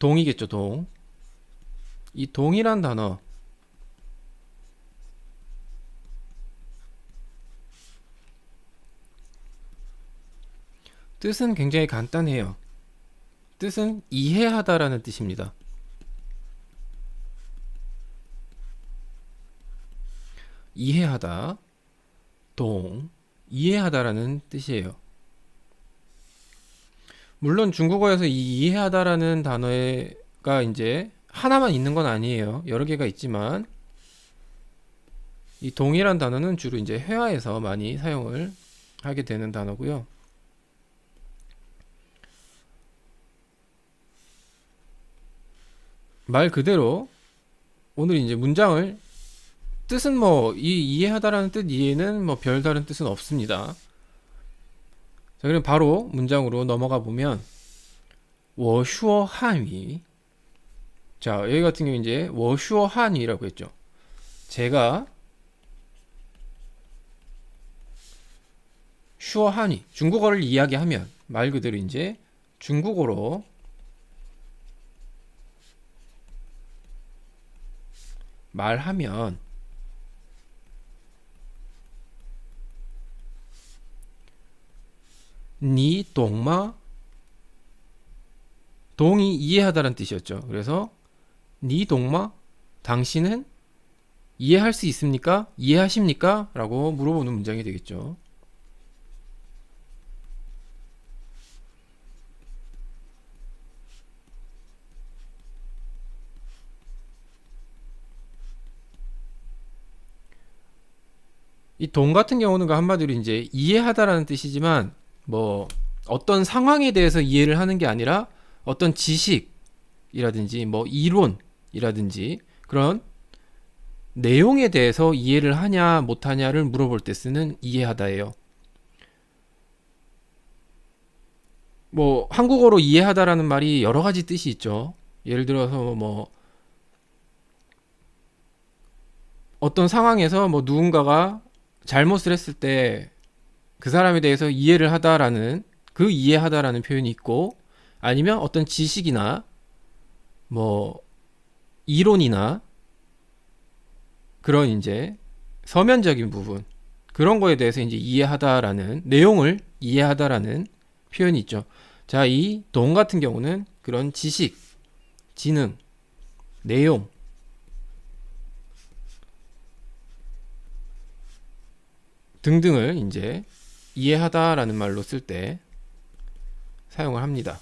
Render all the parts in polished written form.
동이겠죠, 동. 이 동이란 단어 뜻은 굉장히 간단해요. 뜻은 이해하다라는 뜻입니다. 이해하다, 동, 이해하다라는 뜻이에요. 물론 중국어에서 이 이해하다라는 단어가 이제 하나만 있는 건 아니에요. 여러 개가 있지만 이 동이란 단어는 주로 이제 회화에서 많이 사용을 하게 되는 단어고요. 말 그대로 오늘 이제 문장을 뜻은 뭐 이해하다라는 뜻 이해는 뭐 별다른 뜻은 없습니다. 자, 그럼 바로 문장으로 넘어가 보면 我说 한위. 자, 여기 같은 경우 이제 我说 한위라고 했죠. 제가 说 한위 중국어를 이야기하면 말 그대로 이제 중국어로 말하면 니 동마 동이 이해하다는 뜻이었죠. 그래서 니 동마 당신은 이해할 수 있습니까? 이해하십니까? 라고 물어보는 문장이 되겠죠. 이 동 같은 경우는 그 한마디로 이제 이해하다라는 뜻이지만 뭐 어떤 상황에 대해서 이해를 하는 게 아니라 어떤 지식이라든지 뭐 이론이라든지 그런 내용에 대해서 이해를 하냐 못하냐를 물어볼 때 쓰는 이해하다예요. 뭐 한국어로 이해하다라는 말이 여러 가지 뜻이 있죠. 예를 들어서 뭐 어떤 상황에서 뭐 누군가가 잘못을 했을 때 그 사람에 대해서 이해를 하다라는 그 이해하다라는 표현이 있고 아니면 어떤 지식이나 뭐 이론이나 그런 이제 서면적인 부분 그런 거에 대해서 이제 이해하다라는 내용을 이해하다라는 표현이 있죠. 자, 이 동 같은 경우는 그런 지식, 지능, 내용 등등을 이제 이해하다라는 말로 쓸 때 사용을 합니다.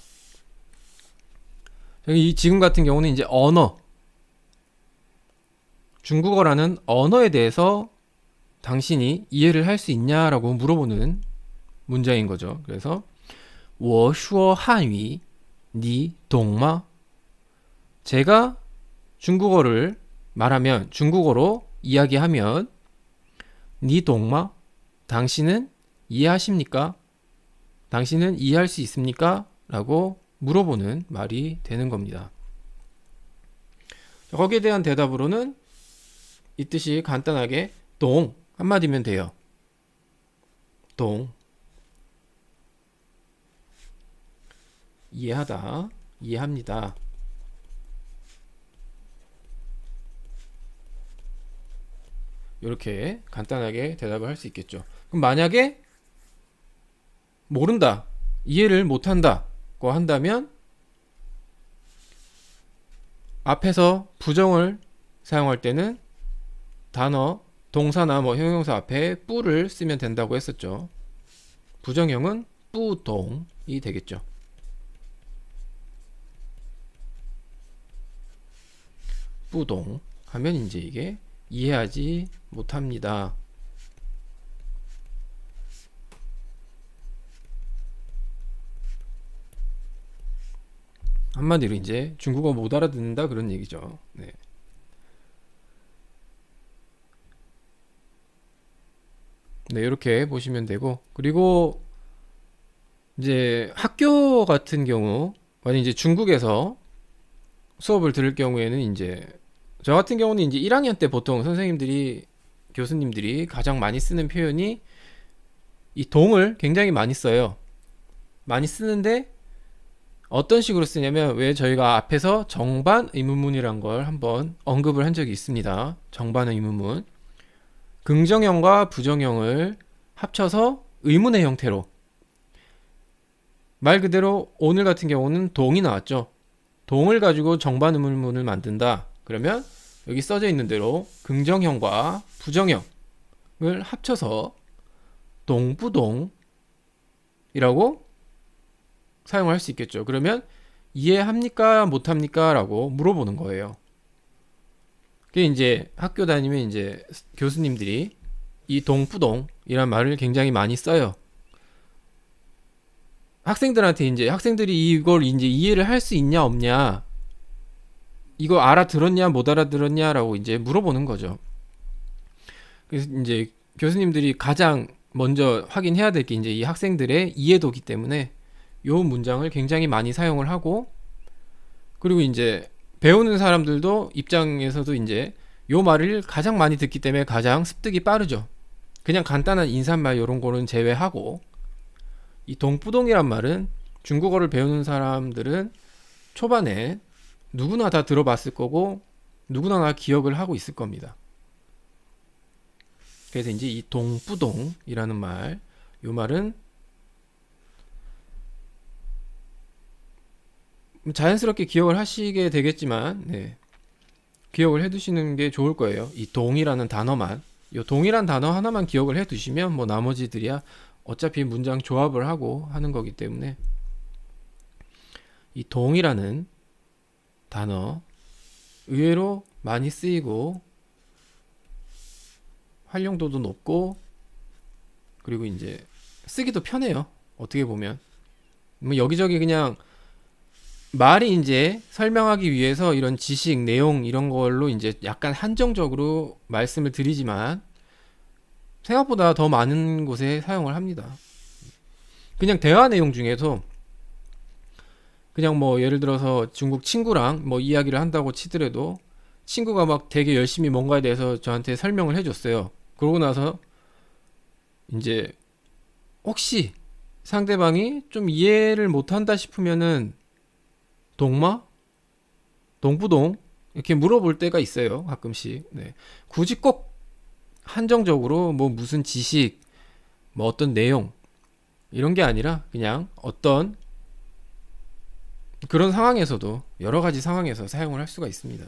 이 지금 같은 경우는 이제 언어, 중국어라는 언어에 대해서 당신이 이해를 할 수 있냐라고 물어보는 문장인 거죠. 그래서 我说汉语你懂吗? 제가 중국어를 말하면 중국어로 이야기하면 你懂吗? 당신은 이해하십니까? 당신은 이해할 수 있습니까? 라고 물어보는 말이 되는 겁니다. 거기에 대한 대답으로는 이 뜻이 간단하게 동 한마디면 돼요. 동 이해하다, 이해합니다. 이렇게 간단하게 대답을 할 수 있겠죠. 그럼 만약에 모른다, 이해를 못한다고 한다면 앞에서 부정을 사용할 때는 단어, 동사나 뭐 형용사 앞에 뿌를 쓰면 된다고 했었죠. 부정형은 뿌동이 되겠죠. 뿌동 하면 이제 이게 이해하지 못합니다. 한마디로 이제 중국어 못 알아듣는다 그런 얘기죠. 네. 네, 이렇게 보시면 되고 그리고 이제 학교 같은 경우 만약 이제 중국에서 수업을 들을 경우에는 이제 저 같은 경우는 이제 1학년 때 보통 선생님들이 교수님들이 가장 많이 쓰는 표현이 이 동을 굉장히 많이 써요. 많이 쓰는데 어떤 식으로 쓰냐면 왜 저희가 앞에서 정반 의문문이란 걸 한번 언급을 한 적이 있습니다. 정반 의문문. 긍정형과 부정형을 합쳐서 의문의 형태로 말 그대로 오늘 같은 경우는 동이 나왔죠. 동을 가지고 정반 의문문을 만든다. 그러면 여기 써져 있는 대로 긍정형과 부정형을 합쳐서 동부동이라고 사용할 수 있겠죠. 그러면 이해합니까? 못합니까? 라고 물어보는 거예요. 그게 이제 학교 다니면 이제 교수님들이 이 동부동이란 말을 굉장히 많이 써요. 학생들한테 이제 학생들이 이걸 이제 이해를 할 수 있냐 없냐, 이거 알아들었냐 못 알아들었냐라고 이제 물어보는 거죠. 그래서 이제 교수님들이 가장 먼저 확인해야 될 게 이제 이 학생들의 이해도기 때문에 요 문장을 굉장히 많이 사용을 하고, 그리고 이제 배우는 사람들도 입장에서도 이제 요 말을 가장 많이 듣기 때문에 가장 습득이 빠르죠. 그냥 간단한 인사말 요런 거는 제외하고, 이 동부동이란 말은 중국어를 배우는 사람들은 초반에 누구나 다 들어봤을 거고 누구나 다 기억을 하고 있을 겁니다. 그래서 이제 이 동부동이라는 말, 요 말은 자연스럽게 기억을 하시게 되겠지만, 네, 기억을 해두시는 게 좋을 거예요. 이 동이라는 단어만, 요 동이란 단어 하나만 기억을 해두시면 뭐 나머지들이야 어차피 문장 조합을 하고 하는 거기 때문에, 이 동이라는 단어 의외로 많이 쓰이고 활용도도 높고, 그리고 이제 쓰기도 편해요. 어떻게 보면 뭐 여기저기 그냥 말이 이제 설명하기 위해서 이런 지식, 내용 이런 걸로 이제 약간 한정적으로 말씀을 드리지만 생각보다 더 많은 곳에 사용을 합니다. 그냥 대화 내용 중에서 그냥 뭐 예를 들어서 중국 친구랑 뭐 이야기를 한다고 치더라도 친구가 막 되게 열심히 뭔가에 대해서 저한테 설명을 해줬어요. 그러고 나서 이제 혹시 상대방이 좀 이해를 못한다 싶으면은 동마? 동부동? 이렇게 물어볼 때가 있어요. 가끔씩. 네. 굳이 꼭 한정적으로 뭐 무슨 지식, 뭐 어떤 내용 이런 게 아니라 그냥 어떤 그런 상황에서도 여러 가지 상황에서 사용을 할 수가 있습니다.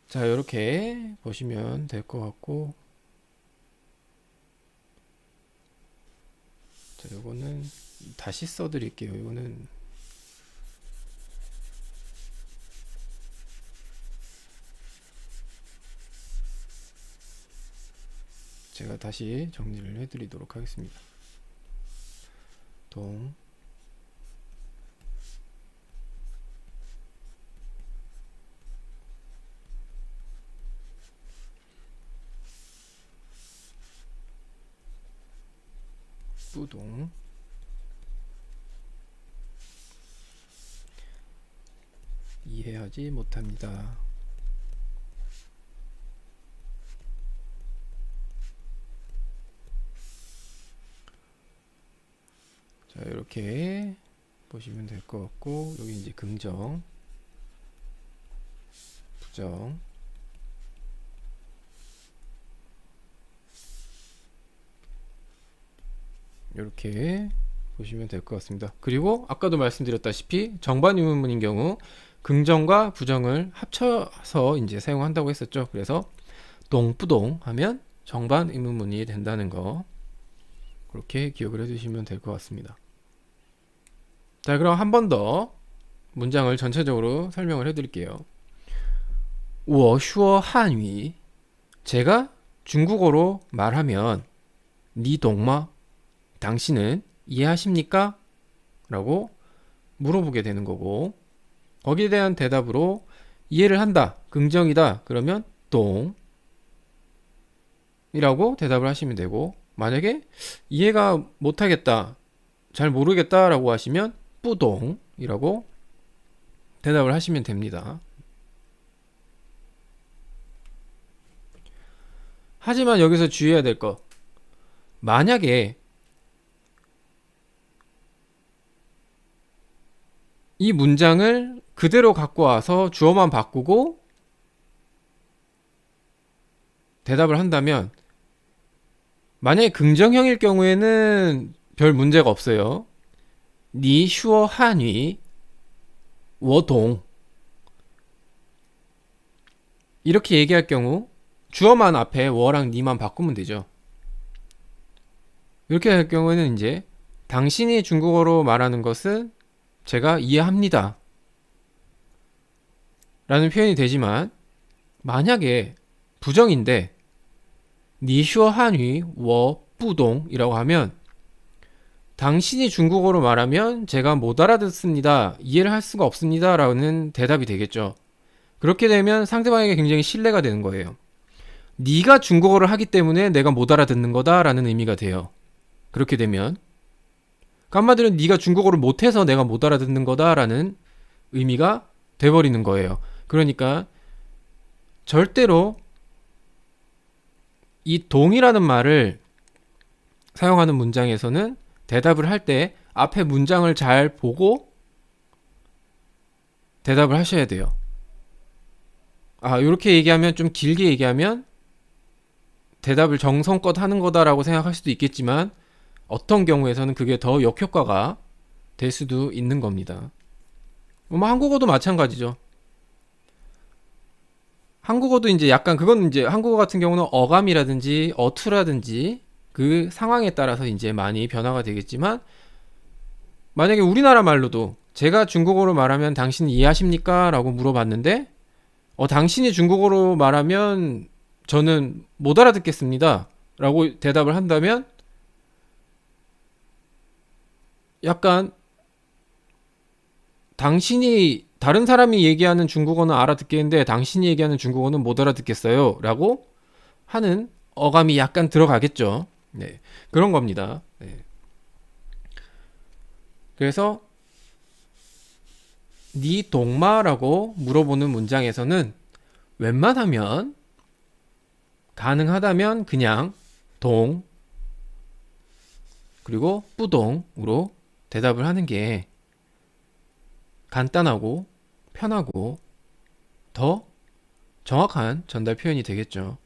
자, 이렇게 보시면 될 것 같고, 자, 요거는 다시 써드릴게요. 요거는 제가 다시 정리를 해드리도록 하겠습니다. 동, 부동, 이해하지 못합니다. 자, 이렇게 보시면 될 것 같고, 여기 이제 긍정, 부정, 이렇게 보시면 될 것 같습니다. 그리고 아까도 말씀드렸다시피 정반 의문문인 경우 긍정과 부정을 합쳐서 이제 사용한다고 했었죠. 그래서 동부동 하면 정반 의문문이 된다는 거, 그렇게 기억을 해두시면 될 것 같습니다. 자, 그럼 한 번 더 문장을 전체적으로 설명을 해드릴게요. 我说汉语, 제가 중국어로 말하면 你懂吗? 당신은 이해하십니까? 라고 물어보게 되는 거고, 거기에 대한 대답으로 이해를 한다, 긍정이다 그러면 동 이라고 대답을 하시면 되고, 만약에 이해가 못하겠다, 잘 모르겠다 라고 하시면 뿌동 이라고 대답을 하시면 됩니다. 하지만 여기서 주의해야 될 거, 만약에 이 문장을 그대로 갖고 와서 주어만 바꾸고 대답을 한다면, 만약에 긍정형일 경우에는 별 문제가 없어요. 你说汉语我懂 이렇게 얘기할 경우 주어만 앞에 워랑 니만 바꾸면 되죠. 이렇게 할 경우에는 이제 당신이 중국어로 말하는 것은 제가 이해합니다 라는 표현이 되지만, 만약에 부정인데 你说汉语我不懂 이라고 하면 당신이 중국어로 말하면 제가 못 알아듣습니다, 이해를 할 수가 없습니다 라는 대답이 되겠죠. 그렇게 되면 상대방에게 굉장히 신뢰가 되는 거예요. 네가 중국어를 하기 때문에 내가 못 알아듣는 거다 라는 의미가 돼요. 그렇게 되면 한마디로 네가 중국어를 못해서 내가 못 알아듣는 거다 라는 의미가 돼버리는 거예요. 그러니까 절대로 이 동이라는 말을 사용하는 문장에서는 대답을 할 때 앞에 문장을 잘 보고 대답을 하셔야 돼요. 이렇게 얘기하면, 좀 길게 얘기하면 대답을 정성껏 하는 거다라고 생각할 수도 있겠지만, 어떤 경우에서는 그게 더 역효과가 될 수도 있는 겁니다. 뭐 한국어도 마찬가지죠. 한국어도 이제 약간, 그건 이제 한국어 같은 경우는 어감이라든지 어투라든지 그 상황에 따라서 이제 많이 변화가 되겠지만, 만약에 우리나라 말로도 제가 중국어로 말하면 당신 이해하십니까? 라고 물어봤는데, 당신이 중국어로 말하면 저는 못 알아듣겠습니다 라고 대답을 한다면, 약간 당신이, 다른 사람이 얘기하는 중국어는 알아듣겠는데 당신이 얘기하는 중국어는 못 알아듣겠어요 라고 하는 어감이 약간 들어가겠죠. 네, 그런 겁니다. 네. 그래서 니 동마라고 물어보는 문장에서는 웬만하면, 가능하다면 그냥 동 그리고 뿌동으로 대답을 하는 게 간단하고 편하고 더 정확한 전달 표현이 되겠죠.